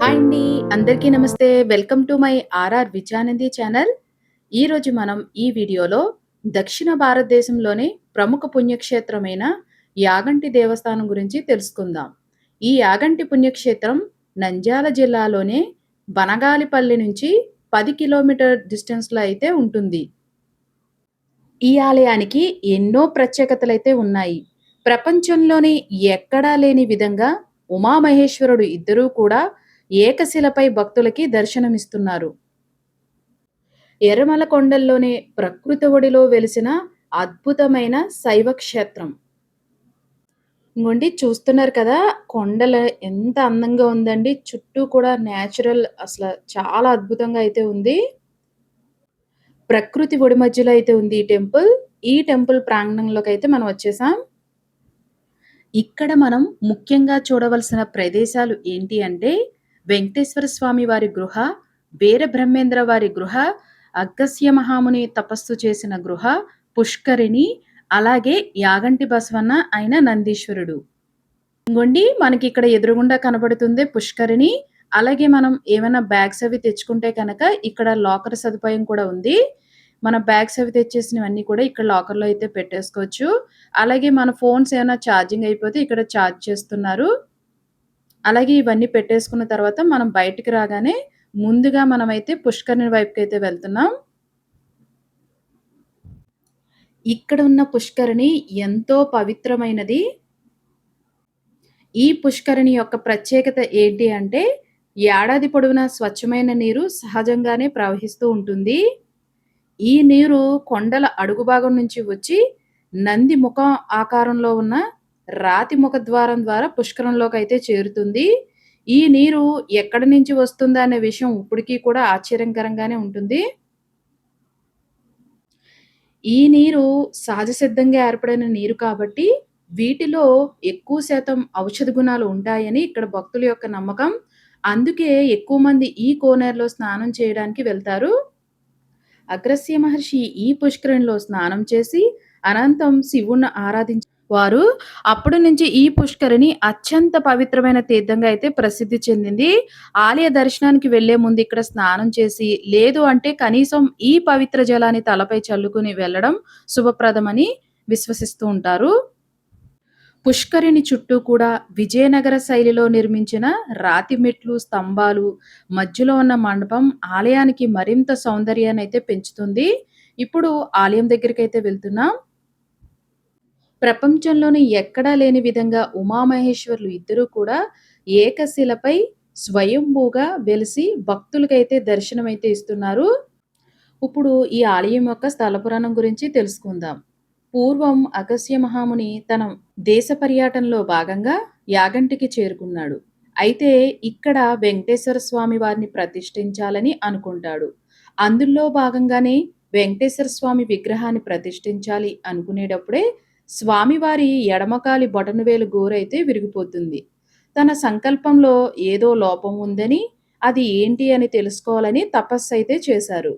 Hi అండి. అందరికీ నమస్తే. Welcome to my RR Vidyanidhi channel. ఈరోజు మనం ఈ వీడియోలో దక్షిణ భారతదేశంలోని ప్రముఖ పుణ్యక్షేత్రమైన యాగంటి దేవస్థానం గురించి తెలుసుకుందాం. ఈ యాగంటి పుణ్యక్షేత్రం నంద్యాల జిల్లాలోనే బనగాలిపల్లి నుంచి 10 కిలోమీటర్ డిస్టెన్స్‌లో అయితే ఉంటుంది. ఈ ఆలయానికి ఎన్నో ప్రత్యేకతలైతే ఉన్నాయి. ప్రపంచంలోని ఎక్కడా లేని విధంగా ఉమామహేశ్వరుడు ఇద్దరూ కూడా ఏకశిలపై భక్తులకి దర్శనమిస్తున్నారు. ఎర్రమల కొండల్లోనే ప్రకృతి ఒడిలో వెలిసిన అద్భుతమైన శైవ క్షేత్రం. ఇంగోండి చూస్తున్నారు కదా! కొండలు ఎంత అందంగా ఉందండి. చుట్టూ కూడా నేచురల్ అసల చాలా అద్భుతంగా అయితే ఉంది. ప్రకృతి ఒడి మధ్యలో అయితే ఉంది ఈ టెంపుల్. ఈ టెంపుల్ ప్రాంగణంలోకైతే మనం వచ్చేసాం. ఇక్కడ మనం ముఖ్యంగా చూడవలసిన ప్రదేశాలు ఏంటి అంటే, వెంకటేశ్వర స్వామి వారి గృహ, వీరబ్రహ్మేంద్ర వారి గృహ, అగస్త్య మహాముని తపస్సు చేసిన గృహ, పుష్కరిణి, అలాగే యాగంటి బసవన్న అయిన నందీశ్వరుడు. ఇంగోండి మనకి ఇక్కడ ఎదురుగుండా కనబడుతుంది పుష్కరిణి. అలాగే మనం ఏమైనా బ్యాగ్స్ అవి తెచ్చుకుంటే కనుక ఇక్కడ లాకర్ సదుపాయం కూడా ఉంది. మన బ్యాగ్స్ అవి తెచ్చేసినవన్నీ కూడా ఇక్కడ లాకర్‌లో అయితే పెట్టేసుకోవచ్చు. అలాగే మన ఫోన్స్ ఏమైనా ఛార్జింగ్ అయిపోతే ఇక్కడ ఛార్జ్ చేస్తున్నారు. అలాగే ఇవన్నీ పెట్టేసుకున్న తర్వాత మనం బయటికి రాగానే ముందుగా మనమైతే పుష్కరిణి వైపుకైతే వెళ్తున్నాం. ఇక్కడ ఉన్న పుష్కరిణి ఎంతో పవిత్రమైనది. ఈ పుష్కరిణి యొక్క ప్రత్యేకత ఏంటి అంటే, ఏడాది పొడవునా స్వచ్ఛమైన నీరు సహజంగానే ప్రవహిస్తూ ఉంటుంది. ఈ నీరు కొండల అడుగు భాగం నుంచి వచ్చి నంది ముఖం ఆకారంలో ఉన్న రాతి ముఖద్వారం ద్వారా పుష్కరంలోకైతే చేరుతుంది. ఈ నీరు ఎక్కడి నుంచి వస్తుందా అనే విషయం ఇప్పటికి కూడా ఆశ్చర్యకరంగానే ఉంటుంది. ఈ నీరు సహజ సిద్ధంగా ఏర్పడిన నీరు కాబట్టి, వీటిలో ఎక్కువ శాతం ఔషధ గుణాలు ఉంటాయని ఇక్కడ భక్తుల యొక్క నమ్మకం. అందుకే ఎక్కువ మంది ఈ కోనేరులో స్నానం చేయడానికి వెళ్తారు. అగస్త్య మహర్షి ఈ పుష్కరిణిలో స్నానం చేసి అనంతం శివుణ్ణి వారు అప్పటి నుంచి ఈ పుష్కరిణి అత్యంత పవిత్రమైన తీర్థంగా అయితే ప్రసిద్ధి చెందింది. ఆలయ దర్శనానికి వెళ్లే ముందు ఇక్కడ స్నానం చేసి, లేదు అంటే కనీసం ఈ పవిత్ర జలాన్ని తలపై చల్లుకుని వెళ్ళడం శుభప్రదమని విశ్వసిస్తూ ఉంటారు. పుష్కరిణి చుట్టూ కూడా విజయనగర శైలిలో నిర్మించిన రాతి మెట్లు, స్తంభాలు, మధ్యలో ఉన్న మండపం ఆలయానికి మరింత సౌందర్యాన్ని అయితే పెంచుతుంది. ఇప్పుడు ఆలయం దగ్గరికైతే వెళ్తున్నాం. ప్రపంచంలోని ఎక్కడా లేని విధంగా ఉమామహేశ్వరులు ఇద్దరూ కూడా ఏకశిలపై స్వయంభూగా వెలిసి భక్తులకైతే దర్శనమైతే ఇస్తున్నారు. ఇప్పుడు ఈ ఆలయం యొక్క స్థల పురాణం గురించి తెలుసుకుందాం. పూర్వం అగస్త్య మహాముని తన దేశ పర్యటనలో భాగంగా యాగంటికి చేరుకున్నాడు. అయితే ఇక్కడ వెంకటేశ్వర స్వామి వారిని ప్రతిష్ఠించాలని అనుకుంటాడు. అందులో భాగంగానే వెంకటేశ్వర స్వామి విగ్రహాన్ని ప్రతిష్ఠించాలి అనుకునేటప్పుడే స్వామివారి ఎడమకాలి బొటనవేలు గోరైతే విరిగిపోతుంది. తన సంకల్పంలో ఏదో లోపం ఉందని, అది ఏంటి అని తెలుసుకోవాలని తపస్సైతే చేశారు.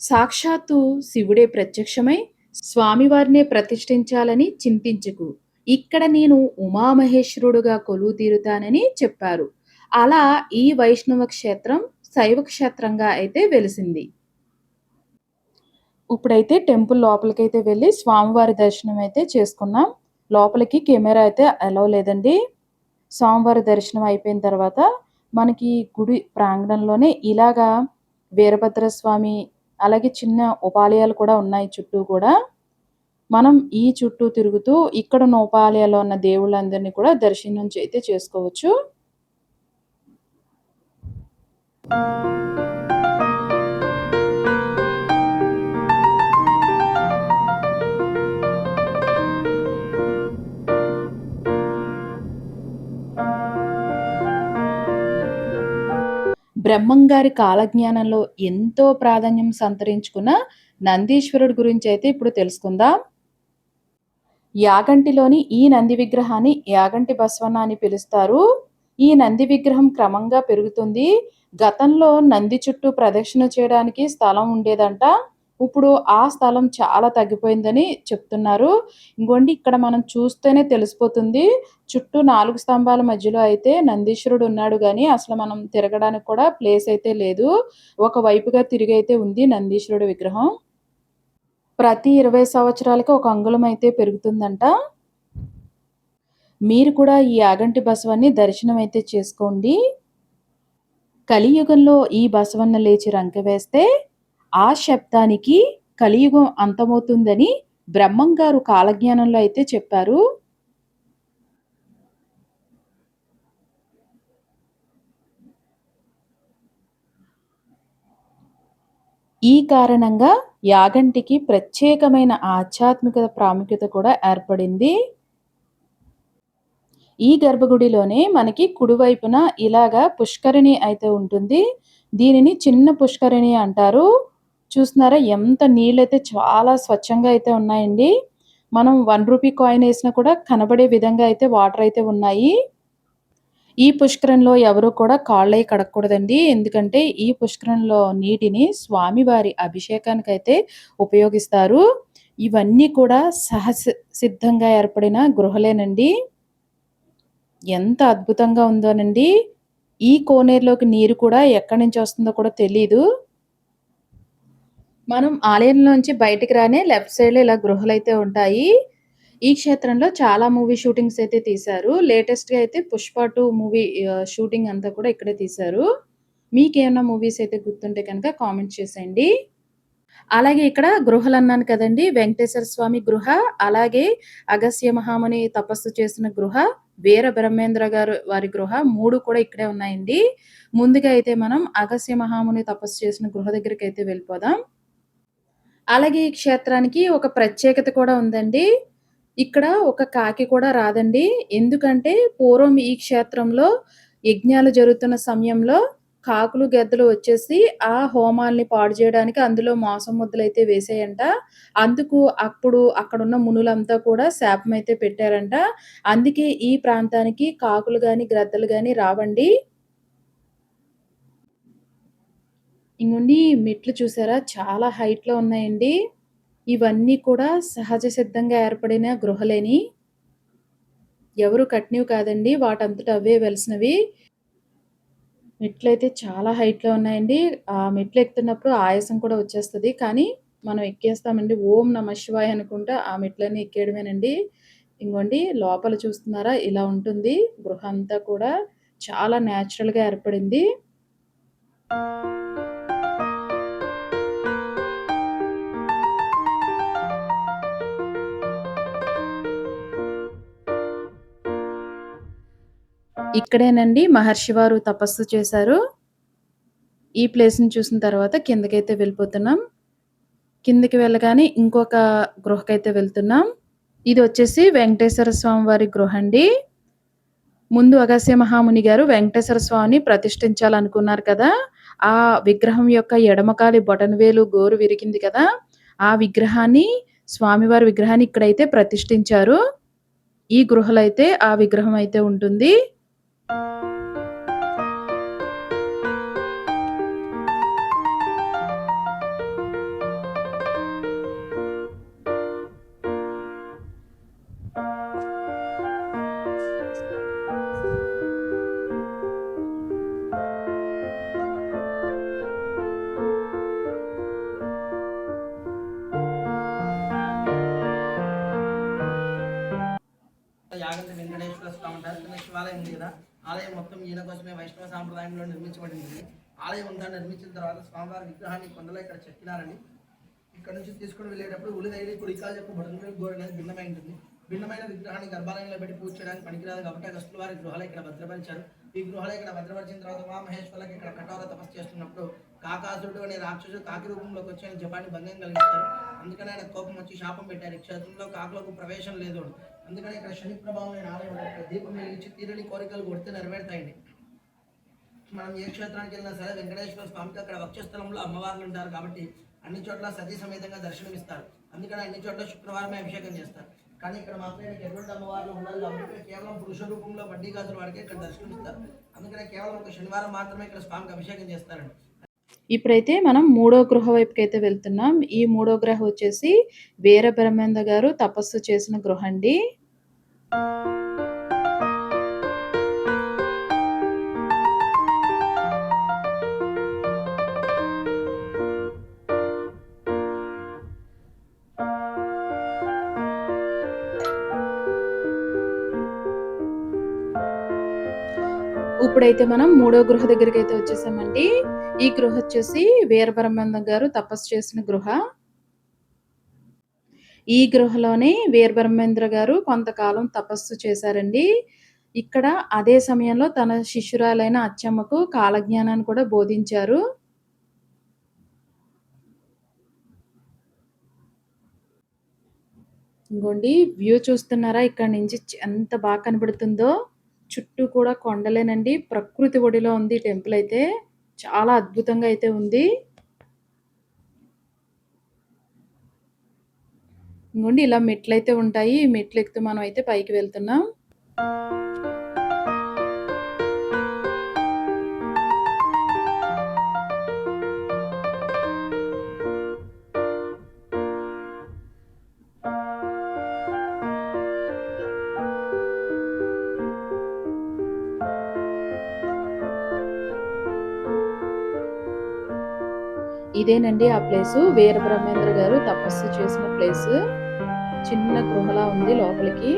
సాక్షాత్తు శివుడే ప్రత్యక్షమై స్వామివారినే ప్రతిష్ఠించాలని చింతించకు, ఇక్కడ నేను ఉమామహేశ్వరుడుగా కొలువు తీరుతానని చెప్పారు. అలా ఈ వైష్ణవ క్షేత్రం శైవ క్షేత్రంగా అయితే వెలిసింది. ఇప్పుడైతే టెంపుల్ లోపలికైతే వెళ్ళి స్వామివారి దర్శనం అయితే చేసుకున్నాం. లోపలికి కెమెరా అయితే అలౌ లేదండి. స్వామివారి దర్శనం అయిపోయిన తర్వాత మనకి గుడి ప్రాంగణంలోనే ఇలాగా వీరభద్రస్వామి, అలాగే చిన్న ఉపాలయాలు కూడా ఉన్నాయి చుట్టూ కూడా. మనం ఈ చుట్టూ తిరుగుతూ ఇక్కడున్న ఉపాలయాల్లో ఉన్న దేవుళ్ళందరినీ కూడా దర్శనం అయితే చేసుకోవచ్చు. బ్రహ్మంగారి కాలజ్ఞానంలో ఎంతో ప్రాధాన్యం సంతరించుకున్న నందీశ్వరుడు గురించి అయితే ఇప్పుడు తెలుసుకుందాం. యాగంటిలోని ఈ నంది విగ్రహాన్ని యాగంటి బసవన్న అని పిలుస్తారు. ఈ నంది విగ్రహం క్రమంగా పెరుగుతుంది. గతంలో నంది చుట్టూ ప్రదక్షిణ చేయడానికి స్థలం ఉండేదంట. ఇప్పుడు ఆ స్థలం చాలా తగ్గిపోయిందని చెప్తున్నారు. ఇంగోండి ఇక్కడ మనం చూస్తేనే తెలిసిపోతుంది. చుట్టూ 4 స్తంభాల మధ్యలో అయితే నందీశ్వరుడు ఉన్నాడు గానీ, అసలు మనం తిరగడానికి కూడా ప్లేస్ అయితే లేదు. ఒక వైపుగా తిరిగైతే ఉంది నందీశ్వరుడి విగ్రహం. ప్రతి 20 సంవత్సరాలకి ఒక అంగుళం అయితే పెరుగుతుందంట. మీరు కూడా ఈ యాగంటి బసవన్ని దర్శనం అయితే చేసుకోండి. కలియుగంలో ఈ బసవన్న లేచి రంకె వేస్తే, ఆ శబ్దానికి కలియుగం అంతమవుతుందని బ్రహ్మంగారు కాలజ్ఞానంలో అయితే చెప్పారు. ఈ కారణంగా యాగంటికి ప్రత్యేకమైన ఆధ్యాత్మిక ప్రాముఖ్యత కూడా ఏర్పడింది. ఈ గర్భగుడిలోనే మనకి కుడివైపున ఇలాగా పుష్కరిణి అయితే ఉంటుంది. దీనిని చిన్న పుష్కరిణి అంటారు. చూస్తున్నారా ఎంత నీళ్ళైతే చాలా స్వచ్ఛంగా అయితే ఉన్నాయండి. మనం రూ. 1 కాయిన్ ఏసినా కూడా కనబడే విధంగా అయితే వాటర్ అయితే ఉన్నాయి. ఈ పుష్కరంలో ఎవరు కూడా కాళ్ళయి కడగకూడదండి. ఎందుకంటే ఈ పుష్కరంలో నీటిని స్వామివారి అభిషేకానికైతే ఉపయోగిస్తారు. ఇవన్నీ కూడా సిద్ధంగా ఏర్పడిన గృహలేనండి. ఎంత అద్భుతంగా ఉందోనండి. ఈ కోనేరులోకి నీరు కూడా ఎక్కడి నుంచి వస్తుందో కూడా తెలీదు. మనం ఆలయంలోంచి బయటికి రానే లెఫ్ట్ సైడ్‌లో ఇలా గృహలైతే ఉంటాయి. ఈ క్షేత్రంలో చాలా మూవీ షూటింగ్స్ అయితే తీశారు. లేటెస్ట్‌గా అయితే 'పుష్ప 2' మూవీ షూటింగ్ అంతా కూడా ఇక్కడే తీశారు. మీకేమన్నా మూవీస్ అయితే గుర్తుంటే గనక కామెంట్ చేసేయండి. అలాగే ఇక్కడ గృహలన్నాను కదండీ! వెంకటేశ్వర స్వామి గృహ, అలాగే అగస్త్య మహాముని తపస్సు చేసిన గృహ, వీర బ్రహ్మేంద్ర గారు వారి గృహ 3 కూడా ఇక్కడే ఉన్నాయండి. ముందుగా అయితే మనం అగస్త్య మహాముని తపస్సు చేసిన గృహ దగ్గరికైతే వెళ్ళిపోదాం. అలాగే ఈ క్షేత్రానికి ఒక ప్రత్యేకత కూడా ఉందండి. ఇక్కడ ఒక కాకి కూడా రాదండి. ఎందుకంటే పూర్వం ఈ క్షేత్రంలో యజ్ఞాలు జరుగుతున్న సమయంలో కాకులు, గెద్దలు వచ్చేసి ఆ హోమాల్ని పాడు జేయడానికి అందులో మాంసం ముద్దలైతే వేసాయంట. అందుకు అప్పుడు అక్కడున్న మునులంతా కూడా శాపమైతే పెట్టారంట. అందుకే ఈ ప్రాంతానికి కాకులు గాని, గ్రద్దలు గాని రావండి. ఇంగోండి మెట్లు చూసారా? చాలా హైట్‌లో ఉన్నాయండి. ఇవన్నీ కూడా సహజ సిద్ధంగా ఏర్పడిన గృహలేని. ఎవరు కట్టినవి కాదండి. వాటంతట అవే వెలిసినవి. మెట్లయితే చాలా హైట్‌లో ఉన్నాయండి. ఆ మెట్లు ఎక్కుతున్నప్పుడు ఆయాసం కూడా వచ్చేస్తది. కానీ మనం ఎక్కేస్తామండి. ఓం నమః శివాయ అనుకుంటా ఆ మెట్లన్నీ ఎక్కేయడమేనండి. ఇంగోండి లోపల చూస్తున్నారా? ఇలా ఉంటుంది. గృహ అంతా కూడా చాలా నేచురల్‌గా ఏర్పడింది. ఇక్కడేనండి మహర్షి వారు తపస్సు చేశారు. ఈ ప్లేస్‌ని చూసిన తర్వాత కిందకైతే వెళ్ళిపోతున్నాం. కిందకి వెళ్ళగానే ఇంకొక గృహకైతే వెళ్తున్నాం. ఇదొచ్చేసి వెంకటేశ్వర స్వామి వారి గృహండి. ముందు అగస్త్య మహాముని గారు వెంకటేశ్వర స్వామిని ప్రతిష్ఠించాలనుకున్నారు కదా! ఆ విగ్రహం యొక్క ఎడమకాలి బొటనవేలు గోరు విరిగింది కదా! ఆ విగ్రహాన్ని స్వామివారి విగ్రహాన్ని ఇక్కడైతే ప్రతిష్ఠించారు. ఈ గృహలో అయితే ఆ విగ్రహం అయితే ఉంటుంది. యాగంటి వెంకటేశ్వర స్వామి అంటారు. కింద శివాలయం ఉంది కదా, ఆలయం మొత్తం ఈయన కోసమే వైష్ణవ సాంప్రదాయంలో నిర్మించబడింది. ఆలయం అంతా నిర్మించిన తర్వాత స్వామివారి విగ్రహాన్ని కొండలో ఇక్కడ చెక్కినారండి. ఇక్కడ నుంచి తీసుకుని వెళ్ళేటప్పుడు ఉలిదైలి కుడికాలు యొక్క బొడలు గోడ అనేది భిన్నమై ఉంటుంది. భిన్నమైన విగ్రహాన్ని గర్భాలయంలో పెట్టి పూజ చేయడానికి పనికిరాదు కాబట్టి అగస్టుల వారి గృహాలు ఇక్కడ భద్రపరిచారు. ఈ గృహాలు ఇక్కడ భద్రపరిచిన తర్వాత ఉమామహేశ్వరులకు ఇక్కడ కఠోర తపస్సు చేస్తున్నప్పుడు కాకాసురుడు అనే రాక్షసుడు కాకి రూపంలోకి వచ్చి ఆయన జపాన్ని భంగం కలిగిస్తారు. అందుకని ఆయన కోపం వచ్చి శాపం పెట్టారు. ఈ క్షేత్రంలో కాకులకు ప్రవేశం లేదు. అందుకని ఇక్కడ శని ప్రభావం ఆలయం దీపం వెలిగించి తీరని కోరికలు కొడితే నెరవేరుతాయండి. మనం ఏ క్షేత్రానికి వెళ్ళినా సరే వెంకటేశ్వర స్వామికి అక్కడ వక్షస్థలంలో అమ్మవార్లు ఉంటారు కాబట్టి అన్ని చోట్ల సతీ సమేతంగా దర్శనమిస్తారు. అందుకని అన్ని చోట్ల శుక్రవారమే అభిషేకం చేస్తారు. కానీ ఇక్కడ మాత్రం ఎటువంటి అమ్మవార్లు ఉన్నారు కాబట్టి కేవలం పురుష రూపంలో వడ్డీ గాజుల వాడికి ఇక్కడ దర్శనమిస్తారు. అందుకనే కేవలం ఒక శనివారం మాత్రమే ఇక్కడ స్వామికి అభిషేకం చేస్తారండి. ఇప్పుడైతే మనం మూడో గృహ వైపుకైతే వెళ్తున్నాం. ఈ మూడో గృహ వచ్చేసి వీరబ్రహ్మేంద్ర గారు తపస్సు చేసిన గృహ అండి. ఇప్పుడైతే మనం మూడో గృహ దగ్గరికైతే వచ్చేసామండి. ఈ గృహ వచ్చేసి వీరబ్రహ్మేంద్ర గారు తపస్సు చేసిన గృహ. ఈ గృహలోనే వీరబ్రహ్మేంద్ర గారు కొంతకాలం తపస్సు చేశారండి. ఇక్కడ అదే సమయంలో తన శిష్యురాలైన అచ్చమ్మకు కాలజ్ఞానాన్ని కూడా బోధించారు. ఇంగోండి వ్యూ చూస్తున్నారా? ఇక్కడి నుంచి ఎంత బాగా కనబడుతుందో. చుట్టూ కూడా కొండలేనండి. ప్రకృతి ఒడిలో ఉంది ఈ టెంపుల్ అయితే. చాలా అద్భుతంగా అయితే ఉంది. ఇంగోండి ఇలా మెట్లయితే ఉంటాయి. ఈ మెట్లు ఎక్కుతూ మనం అయితే పైకి వెళ్తున్నాం. ఇదేనండి ఆ ప్లేసు. వీరబ్రహ్మేంద్ర గారు తపస్సు చేసిన ప్లేసు. చిన్న గృహలా ఉంది లోపలికి.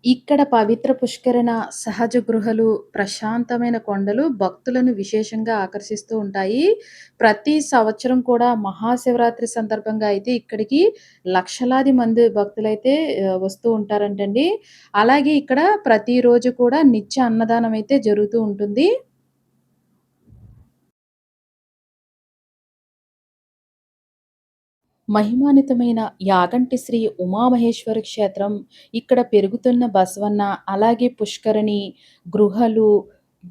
ఇక్కడ పవిత్ర పుష్కరణ, సహజ గృహలు, ప్రశాంతమైన కొండలు భక్తులను విశేషంగా ఆకర్షిస్తూ ఉంటాయి. ప్రతి సంవత్సరం కూడా మహాశివరాత్రి సందర్భంగా అయితే ఇక్కడికి లక్షలాది మంది భక్తులైతే వస్తూ ఉంటారంటండి. అలాగే ఇక్కడ ప్రతిరోజు కూడా నిత్య అన్నదానం అయితే జరుగుతూ ఉంటుంది. మహిమాన్వితమైన యాగంటి శ్రీ ఉమామహేశ్వర క్షేత్రం, ఇక్కడ పెరుగుతున్న బసవన్న, అలాగే పుష్కరిణి, గృహలు,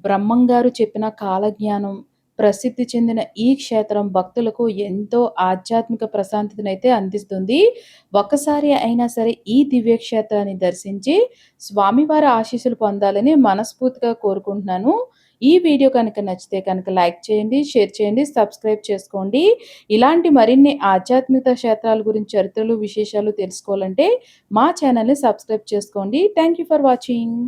బ్రహ్మంగారు చెప్పిన కాలజ్ఞానం, ప్రసిద్ధి చెందిన ఈ క్షేత్రం భక్తులకు ఎంతో ఆధ్యాత్మిక ప్రశాంతతనైతే అందిస్తుంది. ఒక్కసారి అయినా సరే ఈ దివ్యక్షేత్రాన్ని దర్శించి స్వామివారి ఆశీస్సులు పొందాలని మనస్ఫూర్తిగా కోరుకుంటున్నాను. ఈ వీడియో కనుక నచ్చితే కనుక లైక్ చేయండి, షేర్ చేయండి, సబ్స్క్రైబ్ చేసుకోండి. ఇలాంటి మరిన్ని ఆధ్యాత్మిక క్షేత్రాల గురించి చరిత్రలు, విశేషాలు తెలుసుకోవాలంటే మా ఛానల్‌ని సబ్స్క్రైబ్ చేసుకోండి. Thank you for watching.